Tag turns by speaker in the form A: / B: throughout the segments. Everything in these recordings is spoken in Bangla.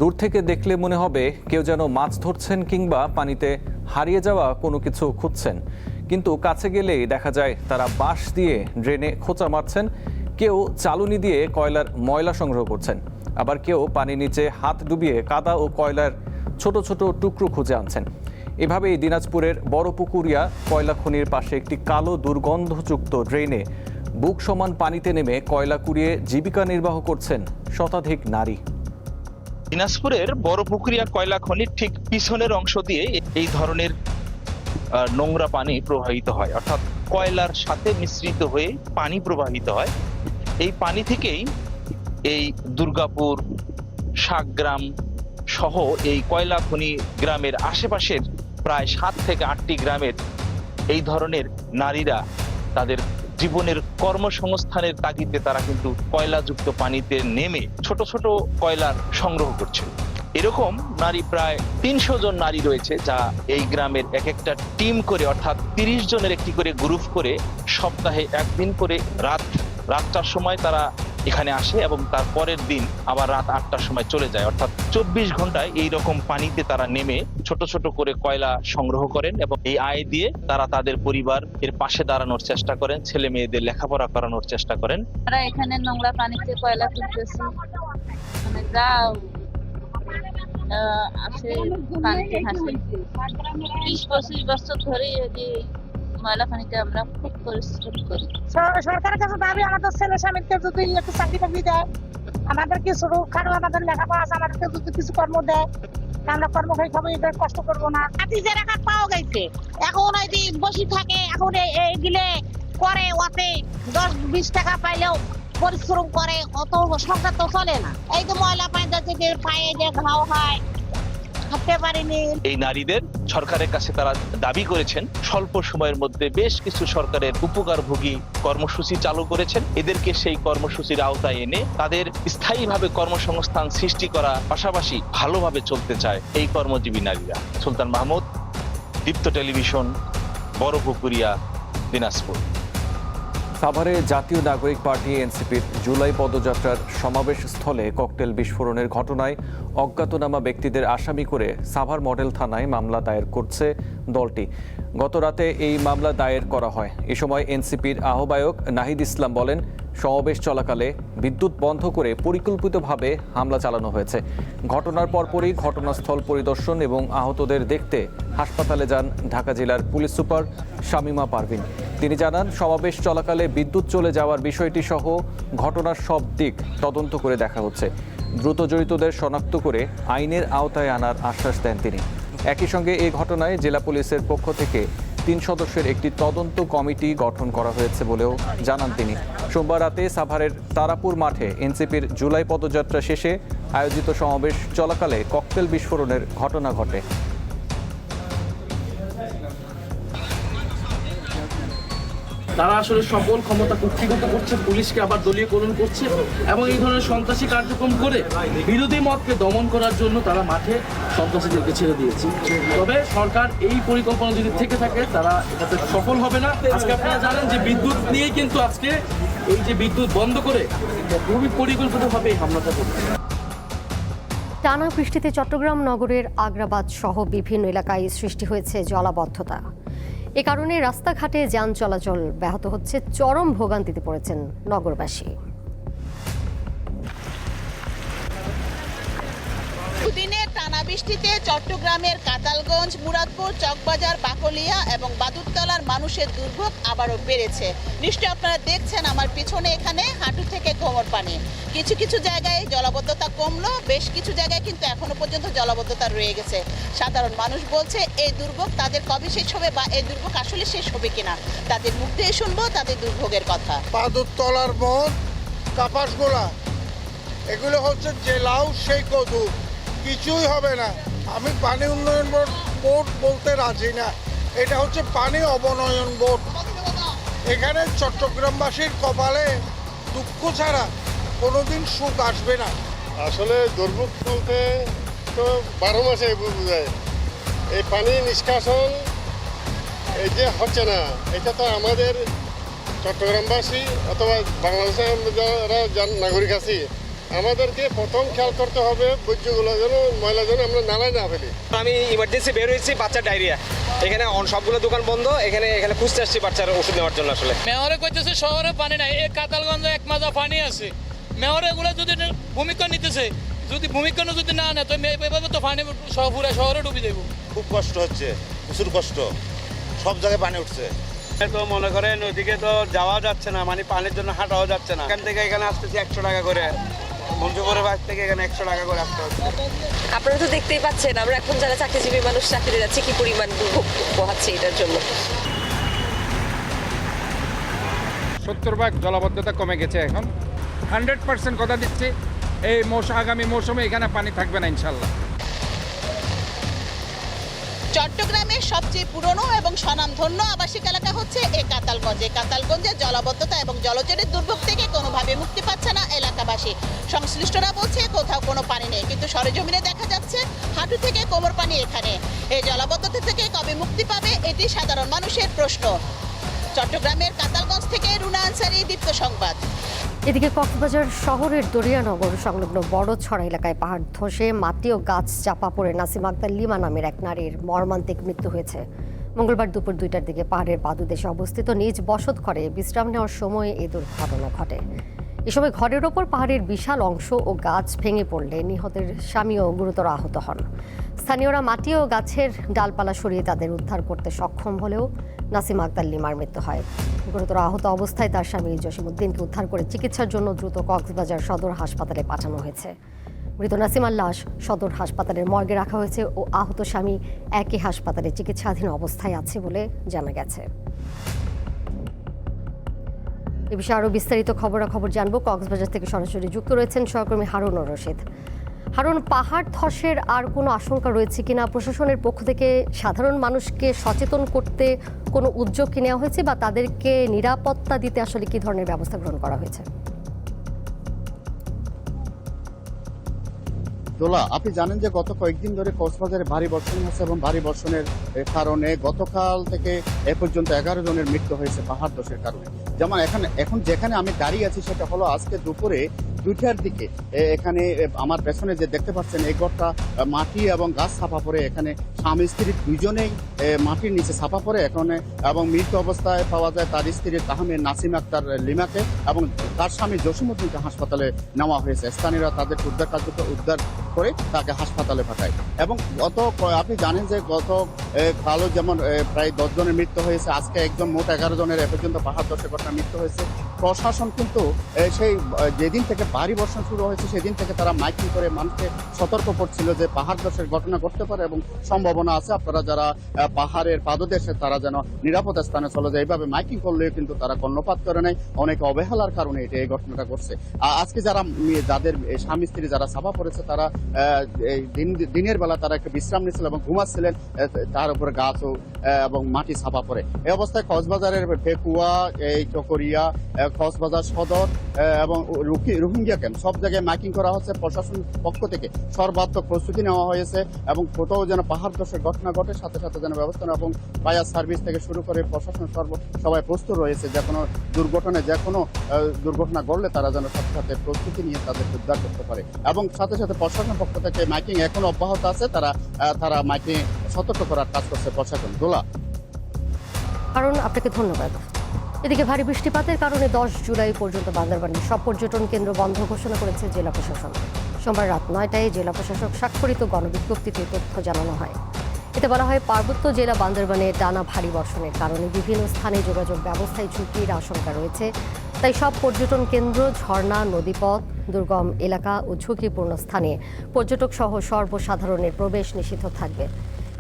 A: দূর থেকে দেখলে মনে হবে কেউ যেন মাছ ধরছেন কিংবা পানিতে হারিয়ে যাওয়া কোনো কিছু খুঁজছেন, কিন্তু কাছে গেলেই দেখা যায় তারা বাঁশ দিয়ে ড্রেনে খোঁচা মারছেন, কেউ চালুনি দিয়ে কয়লার ময়লা সংগ্রহ করছেন, আবার কেউ পানির নিচে হাত ডুবিয়ে কাদা ও কয়লার ছোট ছোট টুকরো খুঁজে আনছেন। এভাবেই দিনাজপুরের বড়পুকুরিয়া কয়লা খনির পাশে একটি কালো দুর্গন্ধযুক্ত ড্রেনে বুক সমান পানিতে নেমে কয়লা কুড়িয়ে জীবিকা নির্বাহ করছেন শতাধিক নারী।
B: দিনাজপুরের বড়পুকুরিয়া কয়লা খনির ঠিক পিছনের অংশ দিয়ে এই ধরনের নোংরা পানি প্রবাহিত হয়, অর্থাৎ কয়লার সাথে মিশ্রিত হয়ে পানি প্রবাহিত হয়। এই পানি থেকেই এই দুর্গাপুর, শাকগ্রাম সহ এই কয়লা খনি গ্রামের আশেপাশের প্রায় 7 থেকে 8টি গ্রামের এই ধরনের নারীরা তাদের জীবনের কর্মসংস্থানের তাগিদে তারা কিন্তু কয়লাযুক্ত পানিতে নেমে ছোট ছোট কয়লা সংগ্রহ করছে। এরকম নারী প্রায় 300 জন নারী রয়েছে, যা এই গ্রামের এক একটা টিম করে, অর্থাৎ 30 জনের একটি করে গ্রুপ করে সপ্তাহে একদিন করে রাতটার সময় তারা এখানে আসে এবং তার পরের দিন আবার রাত 8টার সময় চলে যায়। অর্থাৎ 24 ঘন্টায় এই রকম পানিতে তারা নেমে ছোট ছোট করে কয়লা সংগ্রহ করেন এবং এই আয় দিয়ে তারা তাদের পরিবার এর পাশে দাঁড়ানোর চেষ্টা করেন, ছেলে মেয়েদের লেখাপড়া করানোর চেষ্টা করেন।
C: তারা এখানে নোংরা পানিতে কয়লা তুলতেছে, মানে যা আসে পানিতে হাসে। 20-25 বছর ধরে ময়লা পানিতে আমরা খুব পরিশ্রম করি।
D: সরকারের কাছে দাবি আমাদের ছেলে স্বামীকে যদি একটু চাকরি টাকরি দেয়, আমাদের কিছু খাটো, আমাদের লেখাপড়া আছে, আমাদেরকে যদি কিছু কর্ম দেয়, আমরা কর্ম খাই খাবো, এদের কষ্ট করবো না। যে রাখা পাওয়া গেছে এখন ওই যে বসে থাকে, এখন এইগুলো করে ওতে 10-20 টাকা পাইলেও পরিশ্রম করে, অত সংসার তো চলে না। এই যে ময়লা পানি যাচ্ছে পায়ে যে ঘাও হয়, হাঁটতে পারিনি।
B: এই নারীদের সরকারের কাছে তারা দাবি করেছেন স্বল্প সময়ের মধ্যে বেশ কিছু সরকারের উপকারভোগী কর্মসূচি চালু করেছেন। এদেরকে সেই কর্মসূচির আওতায় এনে তাদের স্থায়ীভাবে কর্মসংস্থান সৃষ্টি করা পাশাপাশি ভালোভাবে চলতে চায় এই কর্মজীবী নারীরা। সুলতান মাহমুদ, দীপ্ত টেলিভিশন, বড়পুকুরিয়া, দিনাজপুর।
A: সাভারে জাতীয় নাগরিক পার্টি এনসিপির জুলাই পদযাত্রার সমাবেশ স্থলে ককটেল বিস্ফোরণের ঘটনায় অজ্ঞাতনামা ব্যক্তিদের আসামি করে সাভার মডেল থানায় মামলা দায়ের করছে দলটি। গতরাতে এই মামলা দায়ের করা হয়। এ সময় এনসিপির আহ্বায়ক নাহিদ ইসলাম বলেন, সমাবেশ চলাকালে বিদ্যুৎ বন্ধ করে পরিকল্পিতভাবে হামলা চালানো হয়েছে। ঘটনার পরপরই ঘটনাস্থল পরিদর্শন এবং আহতদের দেখতে হাসপাতালে যান ঢাকা জেলার পুলিশ সুপার শামীমা পারভিন। তিনি জানান, সমাবেশ চলাকালে বিদ্যুৎ চলে যাওয়ার বিষয়টি সহ ঘটনার সব দিক তদন্ত করে দেখা হচ্ছে। দ্রুত জড়িতদের শনাক্ত করে আইনের আওতায় আনার আশ্বাস দেন তিনি। একই সঙ্গে এই ঘটনায় জেলা পুলিশের পক্ষ থেকে 3 সদস্যের একটি তদন্ত কমিটি গঠন করা হয়েছে বলেও জানান তিনি। সোমবার রাতে সাভারের তারাপুর মাঠে এনসিপির জুলাই পদযাত্রা শেষে আয়োজিত সমাবেশ চলাকালে ককটেল বিস্ফোরণের ঘটনা ঘটে।
E: তারা আসলে সকল ক্ষমতা কুক্ষিগত করছে, পুলিশকে আবার দলীয়করণ করছে এবং এই ধরনের সন্ত্রাসী কার্যক্রম করে বিরোধী মতকে দমন করার জন্য তারা মাঠে সন্ত্রাসীদেরকে ছেড়ে দিয়েছে। তবে সরকার এই পরিকল্পনা যদি থেকে থাকে তারা এটাতে সফল হবে না। আজকে আপনারা জানেন যে বিদ্যুৎ নিয়েই কিন্তু আজকে এই যে বিদ্যুৎ বন্ধ করে খুবই পরিকল্পিতভাবে এই হামলাটা করছে।
F: টানা বৃষ্টিতে চট্টগ্রাম নগরের আগ্রাবাদ সহ বিভিন্ন এলাকায় সৃষ্টি হয়েছে জলাবদ্ধতা। এ কারণে রাস্তাঘাটে যান চলাচল ব্যাহত হচ্ছে, চরম ভোগান্তিতে পড়েছেন নগরবাসী।
G: দিনের টানা বৃষ্টিতে চট্টগ্রামের কাতালগঞ্জ, মুরাদপুর, চকবাজার, বাকলিয়া এবং বাদুরতলার মানুষের দুর্ভোগ আবারও বেড়েছে। নিশ্চয়ই আপনারা দেখছেন আমার পিছনে, এখানে হাঁটু থেকে কোমর পানি। কিছু কিছু জায়গায় জলাবদ্ধতা কমলো, বেশ কিছু জায়গায় কিন্তু এখনো পর্যন্ত জলাবদ্ধতা রয়ে গেছে। সাধারণ মানুষ বলছে এই দুর্ভোগ তাদের কবে শেষ হবে বা এই দুর্ভোগ আসলে শেষ হবে কিনা, তাদের মুখ দিয়ে শুনবো তাদের দুর্ভোগের কথা।
H: বাদুরতলার মোড়, কাপাসগোলা, এগুলো হচ্ছে জেলাও সেই কদু, কিছুই হবে না। আমি পানি উন্নয়ন বোর্ড বলতে রাজি না, এটা হচ্ছে পানি অবনয়ন বোর্ড। এখানে চট্টগ্রামবাসীর কপালে দুঃখ ছাড়া কোনোদিন সুখ আসবে না।
I: আসলে দুর্ভোগ বলতে তো 12 মাসে বোঝায়। এই পানি নিষ্কাশন এই যে হচ্ছে না, এটা তো আমাদের চট্টগ্রামবাসী অথবা বাংলাদেশের যারা নাগরিক আছি আমাদেরকে প্রথম খেয়াল করতে হবে বর্জ্যগুলো যেন ময়লা যেন আমরা নালায় না ফেলি।
J: আমি ইমার্জেন্সি বের হয়েছি, বাচ্চার ডায়রিয়া, এখানে সবগুলো দোকান বন্ধ, এখানে খুঁজতে আসছি বাচ্চার ওষুধ নেওয়ার জন্য। আসলে
K: মেয়রে কইতেছে শহরে পানি নাই, এই কাতালগঞ্জে এক মাজা পানি আছে। মেয়রে এগুলো যদি ভূমিকা নিতেছে, যদি ভূমিকা যদি না নেয় তো এভাবে তো পানি পুরো শহরে ডুবে যাবো।
L: খুব কষ্ট হচ্ছে, প্রচুর কষ্ট, সব জায়গায় পানি উঠছে।
J: তো মনে করেন ওইদিকে তো যাওয়া যাচ্ছে না, মানে পানির জন্য হাঁটাও যাচ্ছে না। এখান থেকে এখানে আসতেছি 100 টাকা করে, মঞ্জুপুরের বাড়ি থেকে এখানে 100 টাকা করে আসতে হচ্ছে।
M: আপনারা তো দেখতেই পাচ্ছেন আমরা এখন যারা চাকরিজীবী মানুষ চাকরিতে যাচ্ছে কি পরিমাণ দুর্ভোগ পোহাচ্ছে এটার জন্য।
N: 70% জলাবদ্ধতা কমে গেছে, এখন 100% কথা দিচ্ছি এই আগামী মৌসুমে এখানে পানি থাকবে না ইনশাল্লাহ।
G: চট্টগ্রামের সবচেয়ে পুরনো এবং স্বনামধন্য আবাসিক এলাকা হচ্ছে এই কাতালগঞ্জ। এই কাতালগঞ্জের জলাবদ্ধতা এবং জলজটের দুর্ভোগ থেকে কোনোভাবে মুক্তি পাচ্ছে না এলাকাবাসী। সংশ্লিষ্টরা বলছে কোথাও কোনো পানি নেই, কিন্তু সরেজমিনে দেখা যাচ্ছে হাঁটু থেকে কোমর পানি এখানে। এই জলাবদ্ধতা থেকে কবে মুক্তি পাবে এটি সাধারণ মানুষের প্রশ্ন। চট্টগ্রামের কাতালগঞ্জ থেকে রুনা আনসারী, দীপ্ত সংবাদ।
F: এদিকে কক্সবাজার শহরের দরিয়ানগর সংলগ্ন বড়ছড়া এলাকায় পাহাড় ধসে মাটি ও গাছ চাপা পড়ে নাসিমা আক্তার লিমা নামের এক নারীর মর্মান্তিক মৃত্যু হয়েছে। মঙ্গলবার দুপুর 2টার দিকে পাহাড়ের পাদদেশে অবস্থিত নিজ বসত ঘরে বিশ্রাম নেওয়ার সময় এই দুর্ঘটনা ঘটে। এ সময় ঘরের ওপর পাহাড়ের বিশাল অংশ ও গাছ ভেঙে পড়লে নিহতের স্বামীও গুরুতর আহত হন। স্থানীয়রা মাটি ও গাছের ডালপালা সরিয়ে তাদের উদ্ধার করতে সক্ষম হলেও নাসিমা আক্তার লিমার মৃত্যু হয়। গুরুতর আহত অবস্থায় তার স্বামী জসিমউদ্দিনকে উদ্ধার করে চিকিৎসার জন্য দ্রুত কক্সবাজার সদর হাসপাতালে পাঠানো হয়েছে। মৃত নাসিমার লাশ সদর হাসপাতালের মর্গে রাখা হয়েছে ও আহত স্বামী একই হাসপাতালে চিকিৎসাধীন অবস্থায় আছে বলে জানা গেছে। এ বিষয়ে আরও বিস্তারিত খবরাখবর জানবো। কক্সবাজার থেকে সরাসরি যুক্ত রয়েছেন সহকর্মী হারুন রশিদ। হারুন, পাহাড় ধসের আর কোনো আশঙ্কা রয়েছে কিনা? প্রশাসনের পক্ষ থেকে সাধারণ মানুষকে সচেতন করতে কোনো উদ্যোগ কি নেওয়া হয়েছে বা তাদেরকে নিরাপত্তা দিতে আসলে কি ধরনের ব্যবস্থা গ্রহণ করা হয়েছে?
O: দোলা, আপনি জানেন যে গত কয়েকদিন ধরে কক্সবাজারে ভারী বর্ষণ হচ্ছে এবং ভারী বর্ষণের কারণে গতকাল থেকে এ পর্যন্ত 11 জনের মৃত্যু হয়েছে পাহাড় ধসের কারণে। যেমন এখন যেখানে আমি দাঁড়িয়ে আছি সেটা হলো আজকে দুপুরে 2টার দিকে এখানে আমার পেছনে যে দেখতে পাচ্ছেন এই ঘরটা মাটি এবং গাছ চাপা পড়ে এখানে স্বামী স্ত্রী দুজনেই মাটির নিচে চাপা পড়ে এখানে এবং মৃত অবস্থায় পাওয়া যায় তার স্ত্রী তাহমির নাসিমা আক্তার লিমাকে এবং তার স্বামী জসিমউদ্দিনকে হাসপাতালে নেওয়া হয়েছে। স্থানীয়রা তাদের উদ্ধার করে তাকে হাসপাতালে পাঠায়। এবং আপনি জানেন যে কালও যেমন প্রায় 10 জনের মৃত্যু হয়েছে, আজকে একজন, মোট 11 জনের এ পর্যন্ত পাহাড় ধসের ঘটনা মৃত্যু হয়েছে। প্রশাসন কিন্তু সেই যেদিন থেকে ভারী বর্ষণ শুরু হয়েছে সেদিন থেকে তারা মাইকিং করে মানুষকে সতর্ক করছিল যে পাহাড় ধসের ঘটনা ঘটতে পারে এবং সম্ভাবনা আছে, আপনারা যারা পাহাড়ের পাদদেশে তারা যেন নিরাপদ স্থানে চলে যায়। এইভাবে মাইকিং করলেও কিন্তু তারা কর্ণপাত করে নেয়, অনেকে অবহেলার কারণে এই ঘটনাটা ঘটছে। আজকে যাদের স্বামী স্ত্রী যারা চাপা পড়েছে তারা দিনের বেলা তারা একটু বিশ্রাম নিচ্ছিল এবং ঘুমাচ্ছিলেন, তার উপরে গাছ এবং মাটি চাপা পড়ে। এই অবস্থায় কক্সবাজারের ফেকুয়া, এই চকরিয়া, কক্সবাজার সদর এবং রোহিঙ্গা ক্যাম্প সব জায়গায় মাইকিং করা হচ্ছে। প্রশাসন পক্ষ থেকে সর্বাত্মক প্রস্তুতি নেওয়া হয়েছে এবং কোথাও যেন পাহাড় ধসের ঘটনা ঘটে সাথে সাথে যেন ব্যবস্থা নেওয়া এবং ফায়ার সার্ভিস থেকে শুরু করে প্রশাসন সবাই প্রস্তুত রয়েছে যে কোনো দুর্ঘটনা ঘটলে তারা যেন সাথে সাথে প্রস্তুতি নিয়ে তাদের উদ্ধার করতে পারে। এবং সাথে সাথে প্রশাসন পক্ষ থেকে মাইকিং এখনো অব্যাহত আছে, তারা মাইকিং সতর্ক করার কাজ করছে প্রশাসন। দোলা,
F: কারণ আপনাকে ধন্যবাদ। এদিকে ভারী বৃষ্টিপাতের কারণে 10 জুলাই পর্যন্ত বান্দরবানের সব পর্যটন কেন্দ্র বন্ধ ঘোষণা করেছে জেলা প্রশাসন। সোমবার রাত 9টায় জেলা প্রশাসক স্বাক্ষরিত গণবিজ্ঞপ্তিতে তথ্য জানানো হয়। এতে বলা হয়, পার্বত্য জেলা বান্দরবানে টানা ভারী বর্ষণের কারণে বিভিন্ন স্থানে যোগাযোগ ব্যবস্থায় ঝুঁকির আশঙ্কা রয়েছে। তাই সব পর্যটন কেন্দ্র, ঝর্ণা, নদীপথ, দুর্গম এলাকা ও ঝুঁকিপূর্ণ স্থানে পর্যটক সহ সর্বসাধারণের প্রবেশ নিষিদ্ধ থাকবে।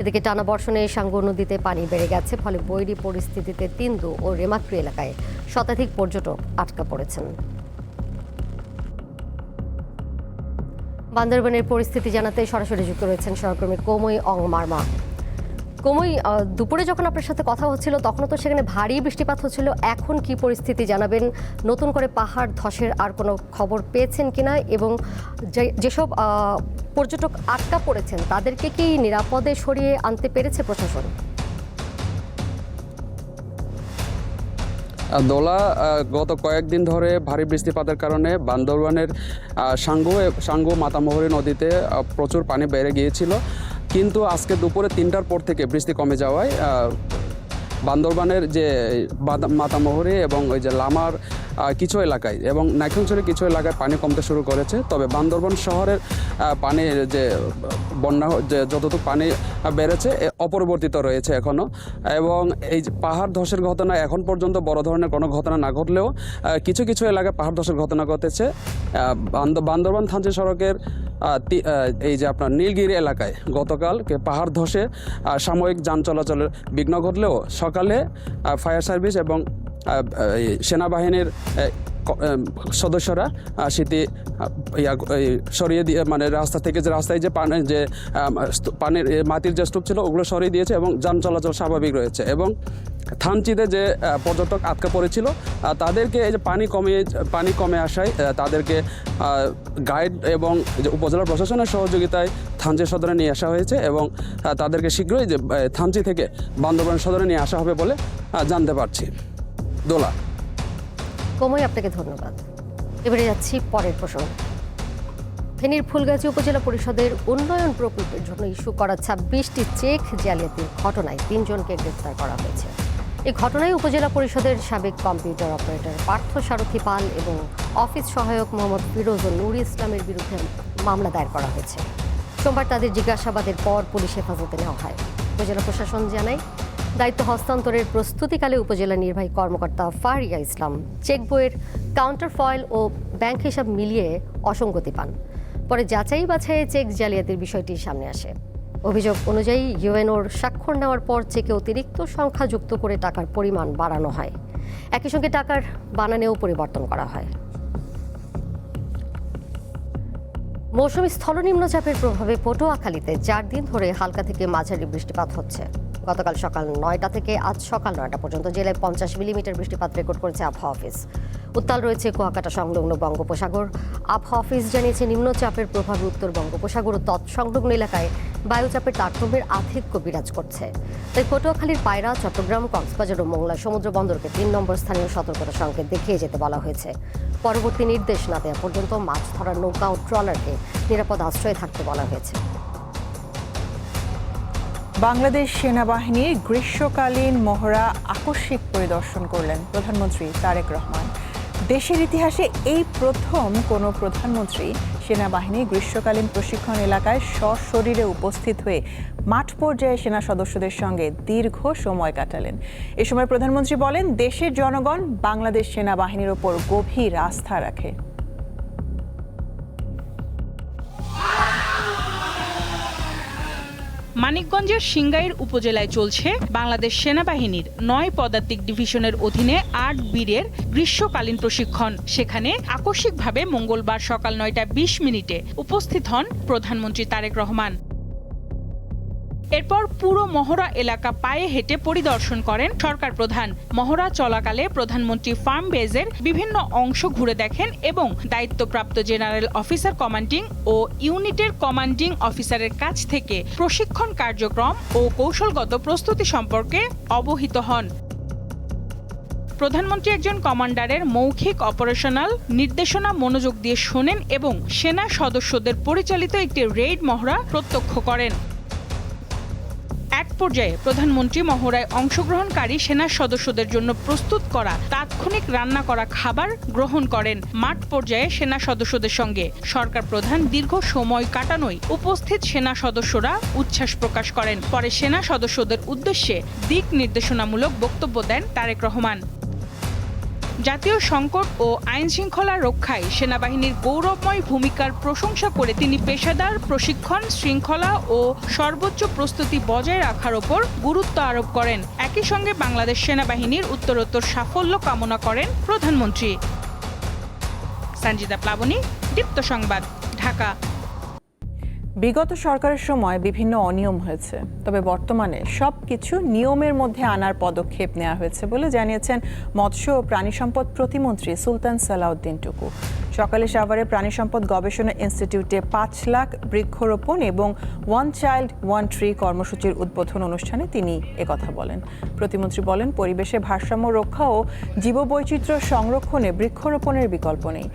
F: এদিকে টানা বর্ষণে সাঙ্গু নদীতে পানি বেড়ে গেছে, ফলে বৈরী পরিস্থিতিতে তিন্দু ও রেমাক্রি এলাকায় শতাধিক পর্যটক আটকা পড়েছেন। বান্দরবানের পরিস্থিতি জানাতে সরাসরি যুক্ত রয়েছেন সহকর্মী কৌমই অং মার্মা। কৌমই, দুপুরে যখন আপনার সাথে কথা হচ্ছিল তখনও তো সেখানে ভারী বৃষ্টিপাত হচ্ছিল, এখন কি পরিস্থিতি জানাবেন? নতুন করে পাহাড় ধসের আর কোনো খবর পেয়েছেন কিনা এবং যেসব পর্যটক আটকা পড়েছেন তাদেরকে কি নিরাপদে সরিয়ে আনতে পেরেছে প্রশাসন?
P: দোলা গত কয়েকদিন ধরে ভারী বৃষ্টিপাতের কারণে বান্দরবানের সাঙ্গু মাতামোহরী নদীতে প্রচুর পানি বেড়ে গিয়েছিল, কিন্তু আজকে দুপুরে 3টার পর থেকে বৃষ্টি কমে যাওয়ায় বান্দরবানের যে মাতামোহরী এবং ওই যে লামার কিছু এলাকায় এবং নাইক্ষ্যংছড়ির কিছু এলাকায় পানি কমতে শুরু করেছে। তবে বান্দরবান শহরের পানির যে বন্যা যে যতটুকু পানি বেড়েছে অপরিবর্তিত রয়েছে এখনও। এবং এই যে পাহাড় ধসের ঘটনা এখন পর্যন্ত বড় ধরনের কোনো ঘটনা না ঘটলেও কিছু কিছু এলাকায় পাহাড় ধসের ঘটনা ঘটেছে। বান্দরবান থানচি সড়কের এই যে আপনার নীলগিরি এলাকায় গতকাল পাহাড় ধসে সাময়িক যান চলাচলের বিঘ্ন ঘটলেও সকালে ফায়ার সার্ভিস এবং সেনাবাহিনীর সদস্যরা সেটি সরিয়ে দিয়ে মানে রাস্তা থেকে যে রাস্তায় যে পানির মাটির যে স্তূপ ছিল ওগুলো সরিয়ে দিয়েছে এবং যান চলাচল স্বাভাবিক রয়েছে। এবং থানচিতে যে পর্যটক আটকা পড়েছিল তাদেরকে এই যে পানি কমে আসায় তাদেরকে গাইড এবং যে উপজেলা প্রশাসনের সহযোগিতায় থানচি সদরে নিয়ে আসা হয়েছে এবং তাদেরকে শীঘ্রই যে থানচি থেকে বান্দরবান সদরে নিয়ে আসা হবে বলে জানতে পারছি। দোলা,
F: কোময়, আপনাকে ধন্যবাদ। এবারে যাচ্ছি পরের প্রসঙ্গ। ফেনীর ফুলগাজী উপজেলা পরিষদের উন্নয়ন প্রকল্পের জন্য ইস্যু করা 26টি চেক জালিয়াতির ঘটনায় 3 জনকে গ্রেফতার করা হয়েছে। এই ঘটনায় উপজেলা পরিষদের সাবেক কম্পিউটার অপারেটর পার্থ সারথী পাল এবং অফিস সহায়ক মোহাম্মদ ফিরোজ ও নুর ইসলামের বিরুদ্ধে মামলা দায়ের করা হয়েছে। সোমবার তাদের জিজ্ঞাসাবাদের পর পুলিশ হেফাজতে নেওয়া হয়। উপজেলা প্রশাসন জানায়, দায়িত্ব হস্তান্তরের প্রস্তুতিকালে উপজেলা নির্বাহী কর্মকর্তা ফারিয়া ইসলাম চেক বইয়ের কাউন্টার ফয়েল ও ব্যাংক হিসাব মিলিয়ে অসঙ্গতি পান। পরে যাচাই বাছাইয়ে চেক জালিয়াতির বিষয়টি সামনে আসে। অভিযোগ অনুযায়ী ইউএনওর স্বাক্ষর নেওয়ার পর চেকে অতিরিক্ত সংখ্যা যুক্ত করে টাকার পরিমাণ বাড়ানো হয়। একই সঙ্গে টাকার বানানেও পরিবর্তন করা হয়। মৌসুমী স্থলনিম্নচাপের প্রভাবে পটুয়াখালীতে 4 দিন ধরে হালকা থেকে মাঝারি বৃষ্টিপাত হচ্ছে। গতকাল সকাল 9টা থেকে আজ সকাল 9টা পর্যন্ত জেলায় 50 মিলিমিটার বৃষ্টিপাত রেকর্ড করেছে আবহাওয়া অফিস। উত্তাল রয়েছে কুয়াকাটা সংলগ্ন বঙ্গোপসাগর। আবহাওয়া অফিস জানিয়েছে, নিম্নচাপের প্রভাবে উত্তর বঙ্গোপসাগর ও তৎসংলগ্ন এলাকায় বায়ুচাপের তারতম্যের আধিক্য বিরাজ করছে। তাই পটুয়াখালীর পায়রা, চট্টগ্রাম, কক্সবাজার ও মোংলা সমুদ্র বন্দরকে 3 নম্বর স্থানীয় সতর্কতা সংকেত দেখিয়ে যেতে বলা হয়েছে। পরবর্তী নির্দেশ না দেওয়া পর্যন্ত মাছ ধরার নৌকা ও ট্রলারকে নিরাপদ আশ্রয়ে থাকতে বলা হয়েছে।
Q: বাংলাদেশ সেনাবাহিনীর গ্রীষ্মকালীন মহড়া আকস্মিক পরিদর্শন করলেন প্রধানমন্ত্রী তারেক রহমান। দেশের ইতিহাসে এই প্রথম কোনো প্রধানমন্ত্রী সেনাবাহিনী গ্রীষ্মকালীন প্রশিক্ষণ এলাকায় সশরীরে উপস্থিত হয়ে মাঠ পর্যায়ে সেনা সদস্যদের সঙ্গে দীর্ঘ সময় কাটালেন। এ সময় প্রধানমন্ত্রী বলেন, দেশের জনগণ বাংলাদেশ সেনাবাহিনীর ওপর গভীর আস্থা রাখে।
R: মানিকগঞ্জের সিংগাইর উপজেলায় চলছে বাংলাদেশ সেনাবাহিনীর 9 পদাতিক ডিভিশনের অধীনে 8 বীরের গ্রীষ্মকালীন প্রশিক্ষণ। সেখানে আকস্মিকভাবে মঙ্গলবার সকাল 9টা 20 মিনিটে উপস্থিত হন প্রধানমন্ত্রী তারেক রহমান। এরপর পুরো মহড়া এলাকা পায়ে হেঁটে পরিদর্শন করেন সরকার প্রধান। মহড়া চলাকালে প্রধানমন্ত্রী ফার্ম বেজের বিভিন্ন অংশ ঘুরে দেখেন এবং দায়িত্বপ্রাপ্ত জেনারেল অফিসার কমান্ডিং ও ইউনিটের কমান্ডিং অফিসারের কাছ থেকে প্রশিক্ষণ কার্যক্রম ও কৌশলগত প্রস্তুতি সম্পর্কে অবহিত হন। প্রধানমন্ত্রী একজন কমান্ডারের মৌখিক অপারেশনাল নির্দেশনা মনোযোগ দিয়ে শোনেন এবং সেনা সদস্যদের পরিচালিত একটি রেইড মহড়া প্রত্যক্ষ করেন। এক পর্যায়ে প্রধানমন্ত্রী মহড়ায় অংশগ্রহণকারী সেনা সদস্যদের জন্য প্রস্তুত করা তাৎক্ষণিক রান্না করা খাবার গ্রহণ করেন। মাঠ পর্যায়ে সেনা সদস্যদের সঙ্গে সরকার প্রধান দীর্ঘ সময় কাটানোয় উপস্থিত সেনা সদস্যরা উচ্ছ্বাস প্রকাশ করেন। পরে সেনা সদস্যদের উদ্দেশ্যে দিক নির্দেশনামূলক বক্তব্য দেন তারেক রহমান। জাতীয় সংকট ও আইন শৃঙ্খলা রক্ষায় সেনাবাহিনীর গৌরবময় ভূমিকার প্রশংসা করে তিনি পেশাদার প্রশিক্ষণ, শৃঙ্খলা ও সর্বোচ্চ প্রস্তুতি বজায় রাখার ওপর গুরুত্ব আরোপ করেন। একই সঙ্গে বাংলাদেশ সেনাবাহিনীর উত্তরোত্তর সাফল্য কামনা করেন প্রধানমন্ত্রী। সঞ্জিতা প্লাবনী, দীপ্ত সংবাদ, ঢাকা।
Q: বিগত সরকারের সময় বিভিন্ন অনিয়ম হয়েছে, তবে বর্তমানে সবকিছু নিয়মের মধ্যে আনার পদক্ষেপ নেওয়া হয়েছে বলে জানিয়েছেন মৎস্য ও প্রাণী সম্পদ প্রতিমন্ত্রী সুলতান সালাউদ্দিন টুকু। সকালে সাভারে প্রাণী সম্পদ গবেষণা ইনস্টিটিউটে 5 লাখ বৃক্ষরোপণ এবং ওয়ান চাইল্ড ওয়ান ট্রি কর্মসূচির উদ্বোধন অনুষ্ঠানে তিনি একথা বলেন। প্রতিমন্ত্রী বলেন, পরিবেশে ভারসাম্য রক্ষা ও জীববৈচিত্র্য সংরক্ষণে বৃক্ষরোপণের বিকল্প নেই।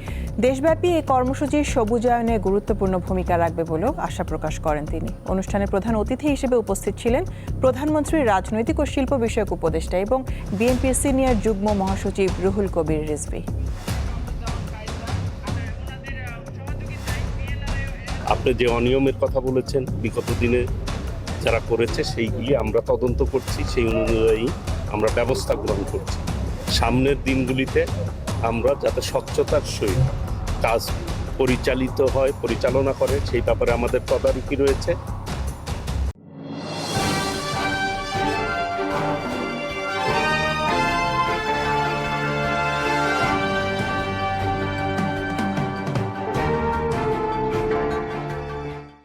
Q: দেশব্যাপী এই কর্মসূচি সবুজায়নে গুরুত্বপূর্ণ ভূমিকা রাখবে বলেও আশা প্রকাশ করেন তিনি। অনুষ্ঠানে প্রধান অতিথি হিসেবে উপস্থিত ছিলেন প্রধানমন্ত্রীর রাজনৈতিক ও শিল্প বিষয়ক উপদেষ্টা এবং বিএনপির সিনিয়র যুগ্ম মহাসচিব রুহুল কবির রিজভী।
S: আপনি যে অনিয়মের কথা বলেছেন বিগত দিনে যারা করেছে সেইগুলি আমরা তদন্ত করছি, সেই অনুযায়ী আমরা ব্যবস্থা গ্রহণ করছি। সামনের দিনগুলিতে আমরা যাতে স্বচ্ছতার সহিত কাজ পরিচালিত হয়, পরিচালনা করে সেই ব্যাপারে আমাদের তদারকি রয়েছে।